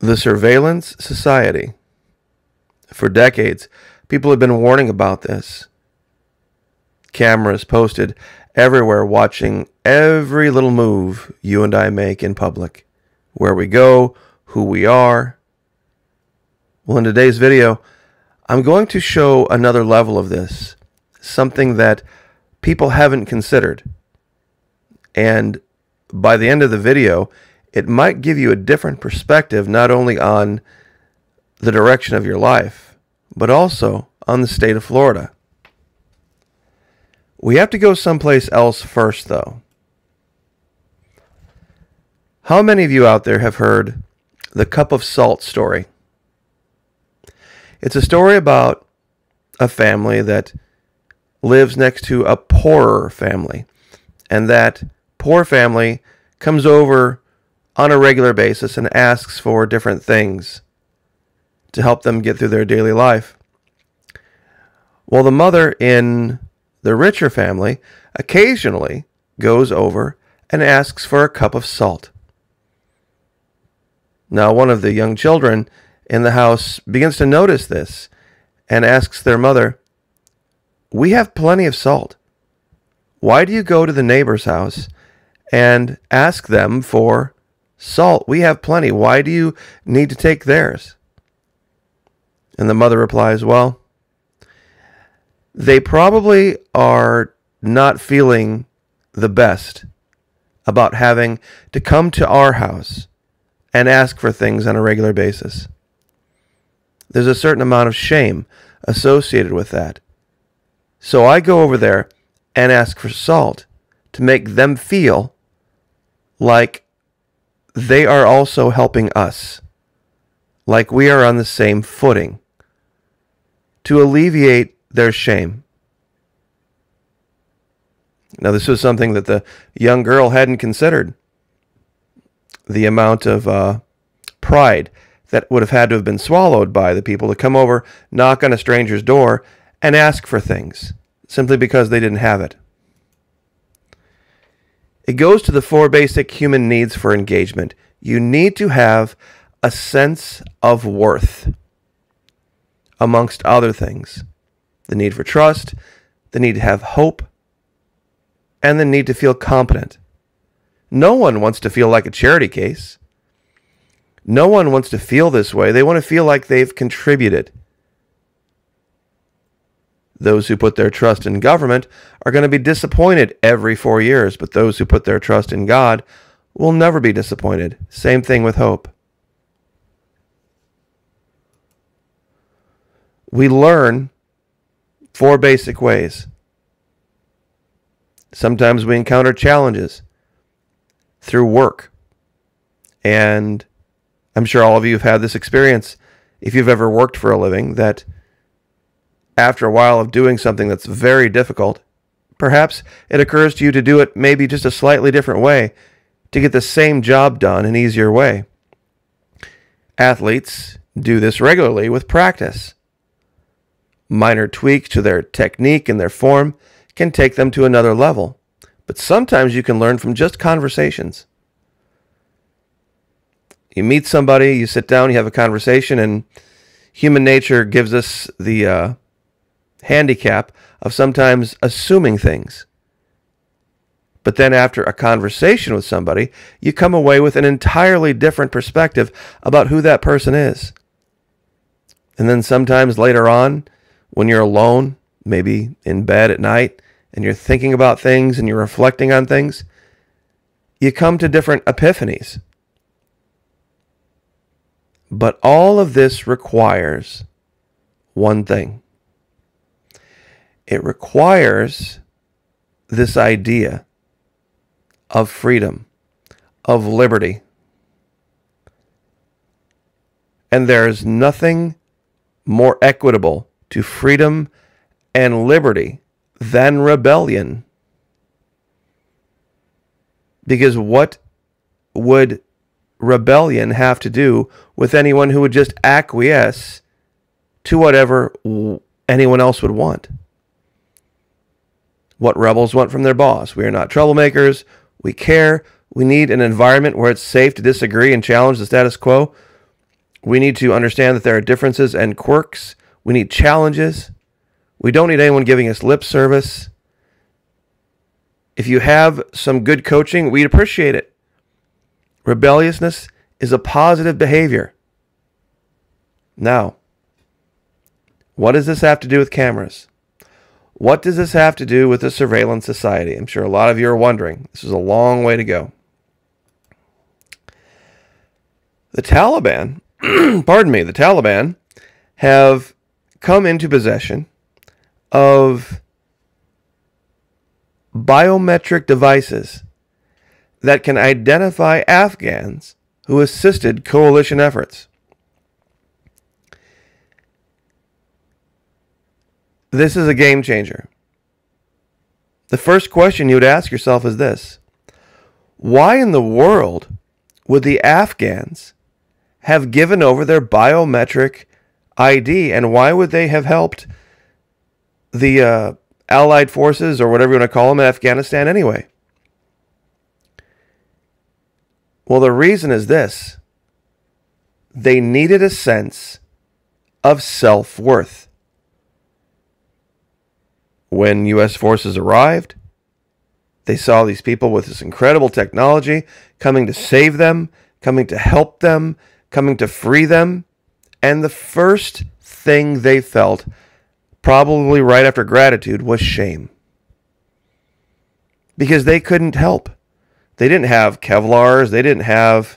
The surveillance society. For decades, people have been warning about this. Cameras posted everywhere watching every little move you and I make in public. Where we go, who we are. Well, in today's video, I'm going to show another level of this. Something that people haven't considered. And by the end of the video, it might give you a different perspective, not only on the direction of your life, but also on the state of Florida. We have to go someplace else first, though. How many of you out there have heard the cup of salt story? It's a story about a family that lives next to a poorer family, and that poor family comes over on a regular basis and asks for different things to help them get through their daily life. Well, the mother in the richer family occasionally goes over and asks for a cup of salt. Now, one of the young children in the house begins to notice this and asks their mother, "We have plenty of salt. Why do you go to the neighbor's house and ask them for salt? We have plenty. Why do you need to take theirs?" And the mother replies, "Well, they probably are not feeling the best about having to come to our house and ask for things on a regular basis. There's a certain amount of shame associated with that. So I go over there and ask for salt to make them feel like they are also helping us, like we are on the same footing, to alleviate their shame." Now, this was something that the young girl hadn't considered. The amount of pride that would have had to have been swallowed by the people to come over, knock on a stranger's door, and ask for things, simply because they didn't have it. It goes to the 4 basic human needs for engagement. You need to have a sense of worth, amongst other things. The need for trust, the need to have hope, and the need to feel competent. No one wants to feel like a charity case. No one wants to feel this way. They want to feel like they've contributed. Those who put their trust in government are going to be disappointed every 4 years, but those who put their trust in God will never be disappointed. Same thing with hope. We learn 4 basic ways. Sometimes we encounter challenges through work. And I'm sure all of you have had this experience, if you've ever worked for a living, that after a while of doing something that's very difficult, perhaps it occurs to you to do it maybe just a slightly different way to get the same job done an easier way. Athletes do this regularly with practice. Minor tweaks to their technique and their form can take them to another level. But sometimes you can learn from just conversations. You meet somebody, you sit down, you have a conversation, and human nature gives us the handicap of sometimes assuming things. But then after a conversation with somebody, you come away with an entirely different perspective about who that person is. And then sometimes later on, when you're alone, maybe in bed at night, and you're thinking about things and you're reflecting on things, you come to different epiphanies. But all of this requires one thing. It requires this idea of freedom, of liberty. And there is nothing more equitable to freedom and liberty than rebellion. Because what would rebellion have to do with anyone who would just acquiesce to whatever anyone else would want? What rebels want from their boss: we are not troublemakers, we care, we need an environment where it's safe to disagree and challenge the status quo. We need to understand that there are differences and quirks. We need challenges. We don't need anyone giving us lip service. If you have some good coaching, we'd appreciate it. Rebelliousness is a positive behavior. Now, what does this have to do with cameras? What does this have to do with a surveillance society? I'm sure a lot of you are wondering. This is a long way to go. The Taliban, the Taliban have come into possession of biometric devices that can identify Afghans who assisted coalition efforts. This is a game changer. The first question you would ask yourself is this: why in the world would the Afghans have given over their biometric ID, and why would they have helped the Allied forces, or whatever you want to call them, in Afghanistan anyway? Well, the reason is this: they needed a sense of self-worth. When U.S. forces arrived, they saw these people with this incredible technology coming to save them, coming to help them, coming to free them. And the first thing they felt, probably right after gratitude, was shame. Because they couldn't help. They didn't have Kevlars. They didn't have,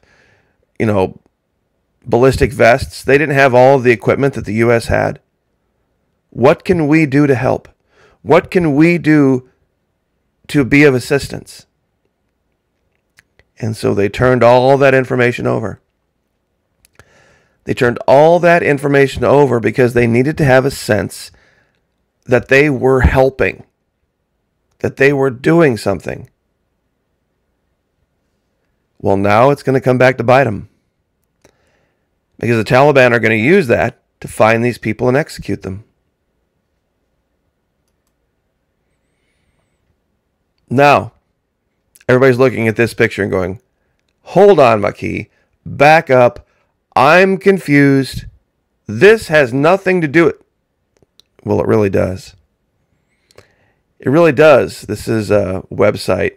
ballistic vests. They didn't have all of the equipment that the U.S. had. What can we do to help? What can we do to be of assistance? And so they turned all that information over. They turned all that information over because they needed to have a sense that they were helping, that they were doing something. Well, now it's going to come back to bite them, because the Taliban are going to use that to find these people and execute them. Now, everybody's looking at this picture and going, hold on, Maki, back up. I'm confused. This has nothing to do with... Well, it really does. It really does. This is a website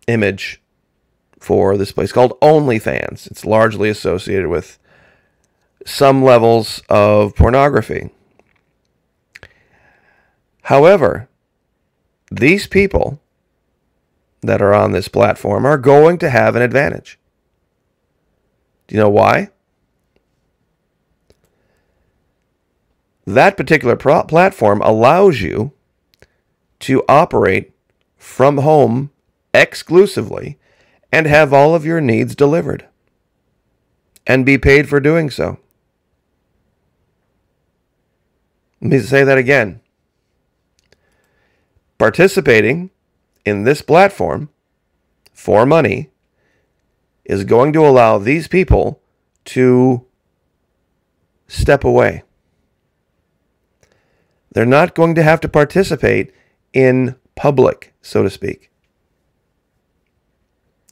image for this place called OnlyFans. It's largely associated with some levels of pornography. However, these people that are on this platform are going to have an advantage. Do you know why? That particular platform allows you to operate from home exclusively and have all of your needs delivered and be paid for doing so. Let me say that again. Participating in this platform for money is going to allow these people to step away. They're not going to have to participate in public, so to speak.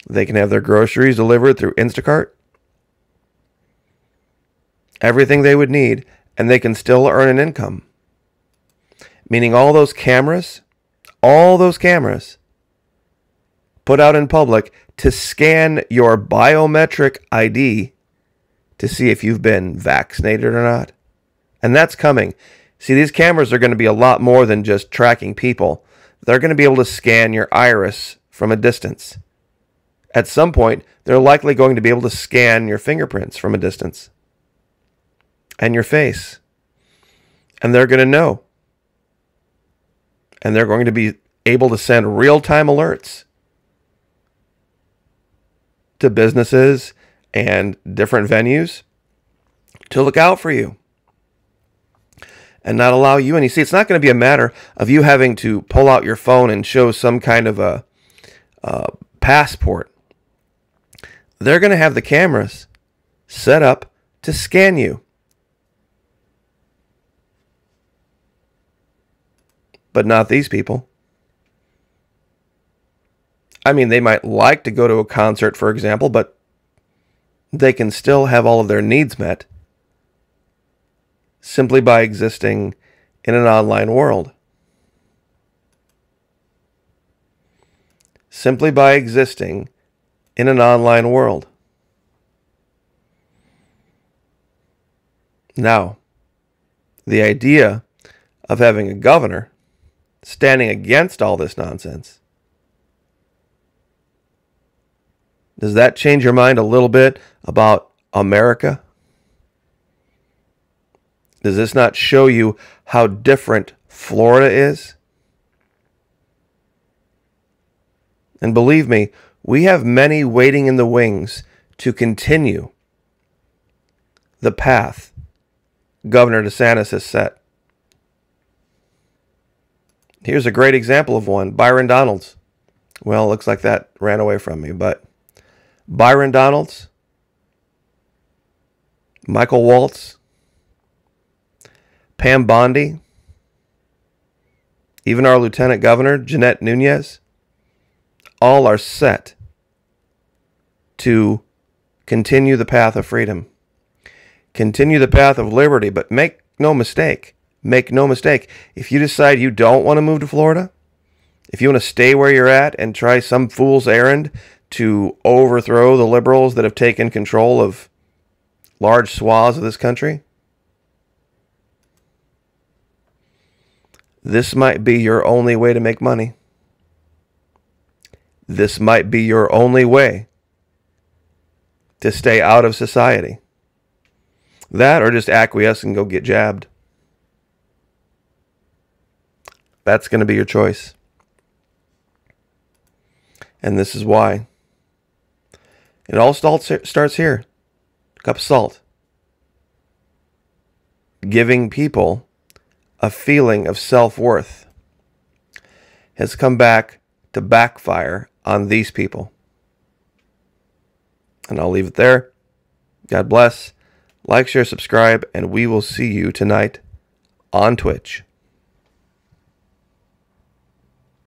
They can have their groceries delivered through Instacart, everything they would need, and they can still earn an income. Meaning all those cameras put out in public to scan your biometric ID to see if you've been vaccinated or not. And that's coming. See, these cameras are going to be a lot more than just tracking people. They're going to be able to scan your iris from a distance. At some point, they're likely going to be able to scan your fingerprints from a distance. And your face. And they're going to know. And they're going to be able to send real-time alerts to businesses and different venues to look out for you and not allow you. And you see, it's not going to be a matter of you having to pull out your phone and show some kind of a passport. They're going to have the cameras set up to scan you. But not these people. I mean, they might like to go to a concert, for example, but they can still have all of their needs met simply by existing in an online world. Simply by existing in an online world. Now, the idea of having a governor standing against all this nonsense, does that change your mind a little bit about America? Does this not show you how different Florida is? And believe me, we have many waiting in the wings to continue the path Governor DeSantis has set. Here's a great example of one, Byron Donalds. Well, it looks like that ran away from me, but Byron Donalds, Michael Waltz, Pam Bondi, even our Lieutenant Governor, Jeanette Nunez, all are set to continue the path of freedom. Continue the path of liberty, but make no mistake. Make no mistake. If you decide you don't want to move to Florida, if you want to stay where you're at and try some fool's errand to overthrow the liberals that have taken control of large swaths of this country, this might be your only way to make money. This might be your only way to stay out of society. That or just acquiesce and go get jabbed. That's going to be your choice. And this is why. It all starts here. A cup of salt. Giving people a feeling of self-worth has come back to backfire on these people. And I'll leave it there. God bless. Like, share, subscribe, and we will see you tonight on Twitch.